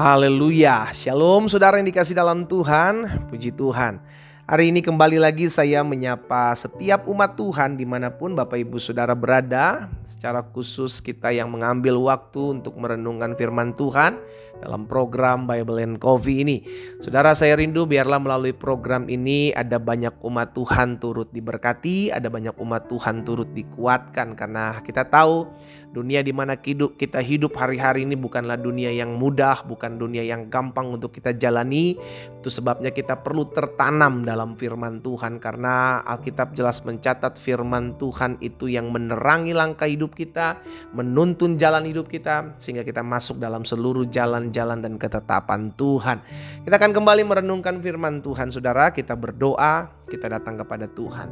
Haleluya, shalom saudara yang dikasih dalam Tuhan, puji Tuhan. Hari ini kembali lagi saya menyapa setiap umat Tuhan dimanapun Bapak Ibu Saudara berada. Secara khusus kita yang mengambil waktu untuk merenungkan firman Tuhan dalam program Bible and Coffee ini. Saudara, saya rindu biarlah melalui program ini ada banyak umat Tuhan turut diberkati, ada banyak umat Tuhan turut dikuatkan. Karena kita tahu dunia di mana kita hidup hari-hari ini bukanlah dunia yang mudah, bukan dunia yang gampang untuk kita jalani. Itu sebabnya kita perlu tertanam dalam firman Tuhan, karena Alkitab jelas mencatat firman Tuhan itu yang menerangi langkah hidup kita, menuntun jalan hidup kita, sehingga kita masuk dalam seluruh jalan-jalan dan ketetapan Tuhan. Kita akan kembali merenungkan firman Tuhan, saudara. Kita berdoa, kita datang kepada Tuhan.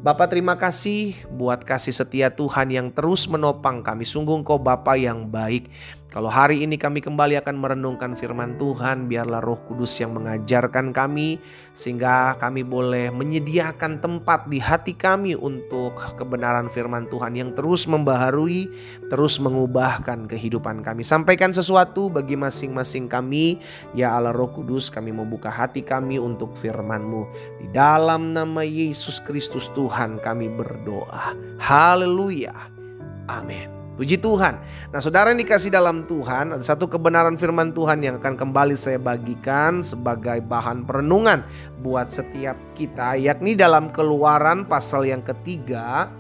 Bapa, terima kasih buat kasih setia Tuhan yang terus menopang kami. Sungguh Engkau Bapa yang baik. Kalau hari ini kami kembali akan merenungkan firman Tuhan, biarlah Roh Kudus yang mengajarkan kami, sehingga kami boleh menyediakan tempat di hati kami untuk kebenaran firman Tuhan yang terus membaharui, terus mengubahkan kehidupan kami. Sampaikan sesuatu bagi masing-masing kami, ya Allah Roh Kudus, kami membuka hati kami untuk firman-Mu. Di dalam nama Yesus Kristus Tuhan kami berdoa. Haleluya. Amin. Puji Tuhan. Nah, saudara yang dikasih dalam Tuhan, ada satu kebenaran firman Tuhan yang akan kembali saya bagikan sebagai bahan perenungan buat setiap kita, yakni dalam Keluaran pasal yang ketiga.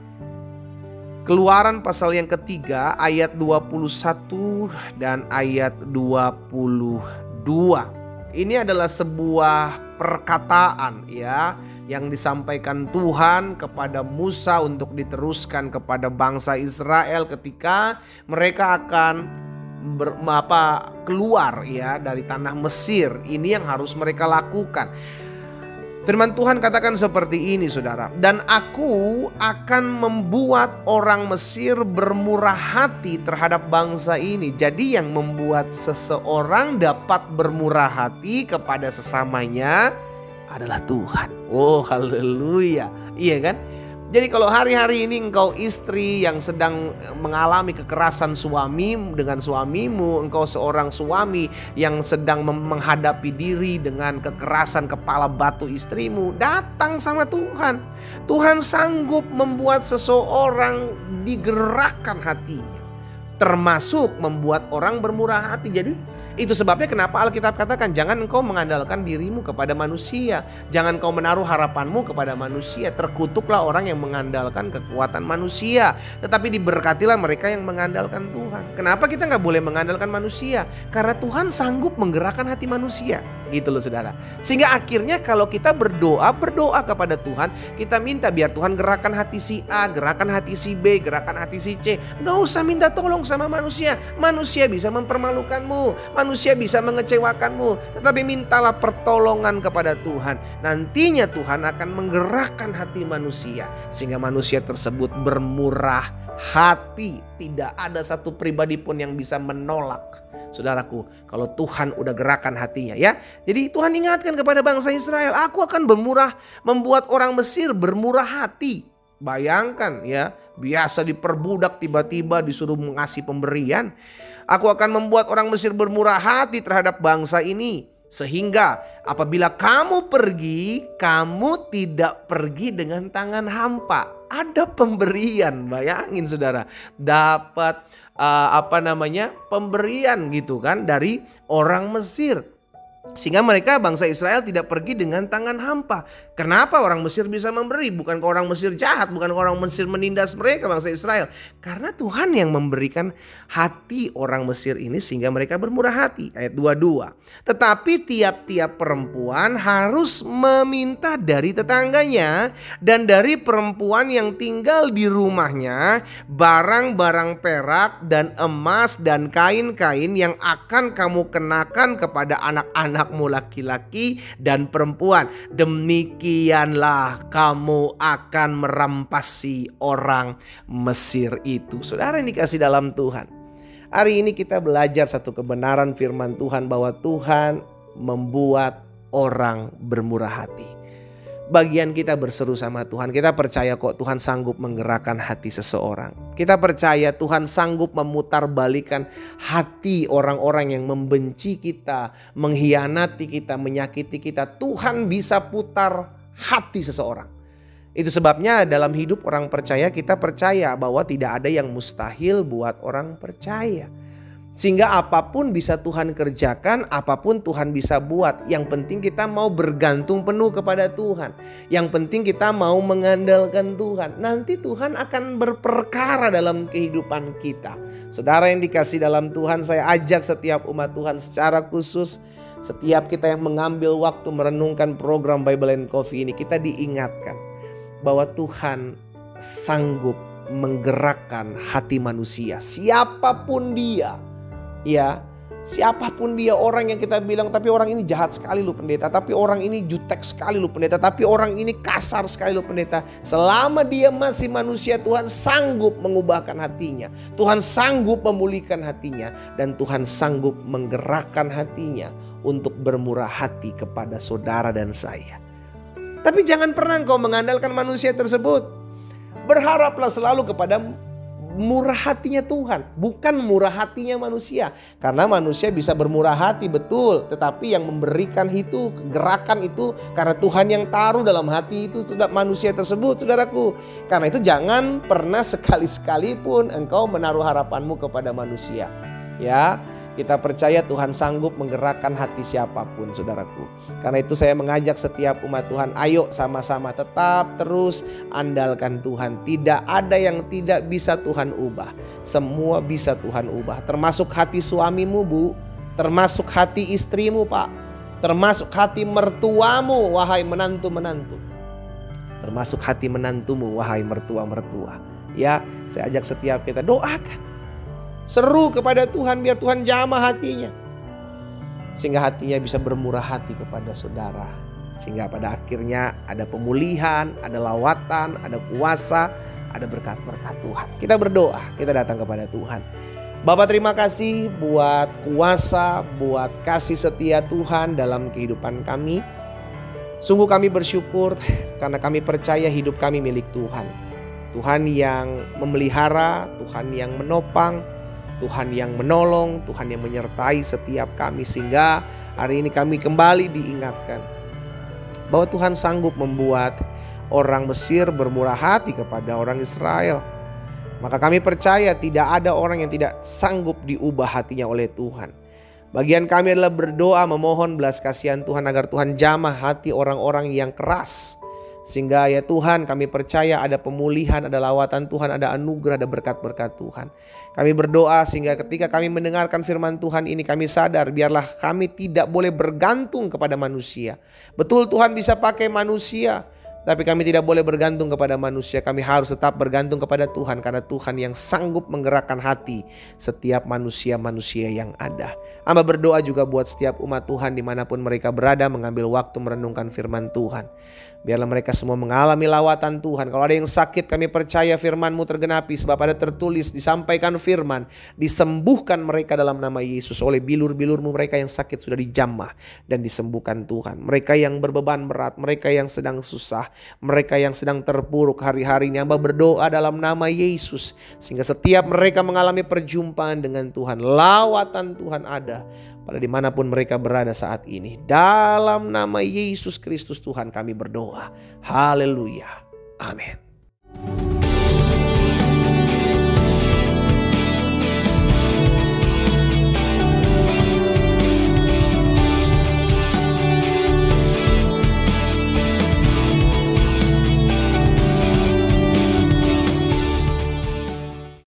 Keluaran pasal yang ketiga ayat 21 dan ayat 22. Ini adalah sebuah perkataan ya yang disampaikan Tuhan kepada Musa untuk diteruskan kepada bangsa Israel ketika mereka akan keluar ya dari tanah Mesir. Ini yang harus mereka lakukan. Firman Tuhan katakan seperti ini, saudara. Dan aku akan membuat orang Mesir bermurah hati terhadap bangsa ini. Jadi yang membuat seseorang dapat bermurah hati kepada sesamanya adalah Tuhan. Oh, haleluya. Iya kan? Jadi kalau hari-hari ini engkau istri yang sedang mengalami kekerasan suami dengan suamimu, engkau seorang suami yang sedang menghadapi diri dengan kekerasan kepala batu istrimu, datang sama Tuhan. Tuhan sanggup membuat seseorang digerakkan hatinya, termasuk membuat orang bermurah hati. Jadi itu sebabnya kenapa Alkitab katakan jangan engkau mengandalkan dirimu kepada manusia. Jangan kau menaruh harapanmu kepada manusia. Terkutuklah orang yang mengandalkan kekuatan manusia, tetapi diberkatilah mereka yang mengandalkan Tuhan. Kenapa kita gak boleh mengandalkan manusia? Karena Tuhan sanggup menggerakkan hati manusia. Gitu loh saudara. Sehingga akhirnya kalau kita berdoa kepada Tuhan, kita minta biar Tuhan gerakan hati si A, gerakan hati si B, gerakan hati si C. Gak usah minta tolong sama manusia. Manusia bisa mempermalukanmu, manusia bisa mengecewakanmu, tetapi mintalah pertolongan kepada Tuhan. Nantinya Tuhan akan menggerakkan hati manusia, sehingga manusia tersebut bermurah hati. Tidak ada satu pribadi pun yang bisa menolak, saudaraku, kalau Tuhan udah gerakan hatinya ya. Jadi Tuhan ingatkan kepada bangsa Israel, aku akan membuat orang Mesir bermurah hati. Bayangkan ya, biasa diperbudak tiba-tiba disuruh mengasih pemberian. Aku akan membuat orang Mesir bermurah hati terhadap bangsa ini, sehingga apabila kamu pergi, kamu tidak pergi dengan tangan hampa. Ada pemberian, bayangin saudara, dapat pemberian gitu kan dari orang Mesir. Sehingga mereka bangsa Israel tidak pergi dengan tangan hampa. Kenapa orang Mesir bisa memberi? Bukan orang Mesir jahat, bukan orang Mesir menindas mereka bangsa Israel. Karena Tuhan yang memberikan hati orang Mesir ini sehingga mereka bermurah hati. Ayat 22. Tetapi tiap-tiap perempuan harus meminta dari tetangganya dan dari perempuan yang tinggal di rumahnya barang-barang perak dan emas dan kain-kain yang akan kamu kenakan kepada anak-anakmu laki-laki dan perempuan. Demikianlah kamu akan merampasi orang Mesir itu. Saudara yang dikasih dalam Tuhan, hari ini kita belajar satu kebenaran firman Tuhan bahwa Tuhan membuat orang bermurah hati. Bagian kita berseru sama Tuhan. Kita percaya kok Tuhan sanggup menggerakkan hati seseorang. Kita percaya Tuhan sanggup memutarbalikkan hati orang-orang yang membenci kita, mengkhianati kita, menyakiti kita. Tuhan bisa putar hati seseorang. Itu sebabnya dalam hidup orang percaya kita percaya bahwa tidak ada yang mustahil buat orang percaya. Sehingga apapun bisa Tuhan kerjakan, apapun Tuhan bisa buat. Yang penting kita mau bergantung penuh kepada Tuhan. Yang penting kita mau mengandalkan Tuhan. Nanti Tuhan akan berperkara dalam kehidupan kita. Saudara yang dikasih dalam Tuhan, saya ajak setiap umat Tuhan secara khusus. Setiap kita yang mengambil waktu merenungkan program Bible and Coffee ini, kita diingatkan bahwa Tuhan sanggup menggerakkan hati manusia. Siapapun dia. Ya, siapapun dia, orang yang kita bilang tapi orang ini jahat sekali lu pendeta, tapi orang ini jutek sekali lu pendeta, tapi orang ini kasar sekali lu pendeta. Selama dia masih manusia, Tuhan sanggup mengubahkan hatinya. Tuhan sanggup memulihkan hatinya. Dan Tuhan sanggup menggerakkan hatinya untuk bermurah hati kepada saudara dan saya. Tapi jangan pernah engkau mengandalkan manusia tersebut. Berharaplah selalu kepada murah hatinya Tuhan, bukan murah hatinya manusia. Karena manusia bisa bermurah hati, betul, tetapi yang memberikan itu, gerakan itu karena Tuhan yang taruh dalam hati itu sudah manusia tersebut, saudaraku. Karena itu jangan pernah sekali-sekali pun engkau menaruh harapanmu kepada manusia. Ya, kita percaya Tuhan sanggup menggerakkan hati siapapun, saudaraku. Karena itu saya mengajak setiap umat Tuhan, ayo sama-sama tetap terus andalkan Tuhan. Tidak ada yang tidak bisa Tuhan ubah. Semua bisa Tuhan ubah. Termasuk hati suamimu, Bu. Termasuk hati istrimu, Pak. Termasuk hati mertuamu, wahai menantu-menantu. Termasuk hati menantumu, wahai mertua-mertua. Ya, saya ajak setiap kita doakan. Seru kepada Tuhan biar Tuhan jamah hatinya. Sehingga hatinya bisa bermurah hati kepada saudara. Sehingga pada akhirnya ada pemulihan, ada lawatan, ada kuasa, ada berkat-berkat Tuhan. Kita berdoa, kita datang kepada Tuhan. Bapa, terima kasih buat kuasa, buat kasih setia Tuhan dalam kehidupan kami. Sungguh kami bersyukur karena kami percaya hidup kami milik Tuhan. Tuhan yang memelihara, Tuhan yang menopang, Tuhan yang menolong, Tuhan yang menyertai setiap kami. Sehingga hari ini kami kembali diingatkan bahwa Tuhan sanggup membuat orang Mesir bermurah hati kepada orang Israel. Maka kami percaya tidak ada orang yang tidak sanggup diubah hatinya oleh Tuhan. Bagian kami adalah berdoa memohon belas kasihan Tuhan agar Tuhan jamah hati orang-orang yang keras. Sehingga ya Tuhan, kami percaya ada pemulihan, ada lawatan Tuhan, ada anugerah, ada berkat-berkat Tuhan. Kami berdoa sehingga ketika kami mendengarkan firman Tuhan ini, kami sadar biarlah kami tidak boleh bergantung kepada manusia. Betul, Tuhan bisa pakai manusia, tapi kami tidak boleh bergantung kepada manusia. Kami harus tetap bergantung kepada Tuhan, karena Tuhan yang sanggup menggerakkan hati setiap manusia-manusia yang ada. Hamba berdoa juga buat setiap umat Tuhan dimanapun mereka berada, mengambil waktu merenungkan firman Tuhan. Biarlah mereka semua mengalami lawatan Tuhan. Kalau ada yang sakit, kami percaya firman-Mu tergenapi. Sebab ada tertulis, disampaikan firman, disembuhkan mereka dalam nama Yesus. Oleh bilur-bilur-Mu mereka yang sakit sudah dijamah dan disembuhkan Tuhan. Mereka yang berbeban berat, mereka yang sedang susah, mereka yang sedang terpuruk hari-hari ini, hamba berdoa dalam nama Yesus. Sehingga setiap mereka mengalami perjumpaan dengan Tuhan, lawatan Tuhan ada pada dimanapun mereka berada saat ini. Dalam nama Yesus Kristus Tuhan kami berdoa. Haleluya. Amin.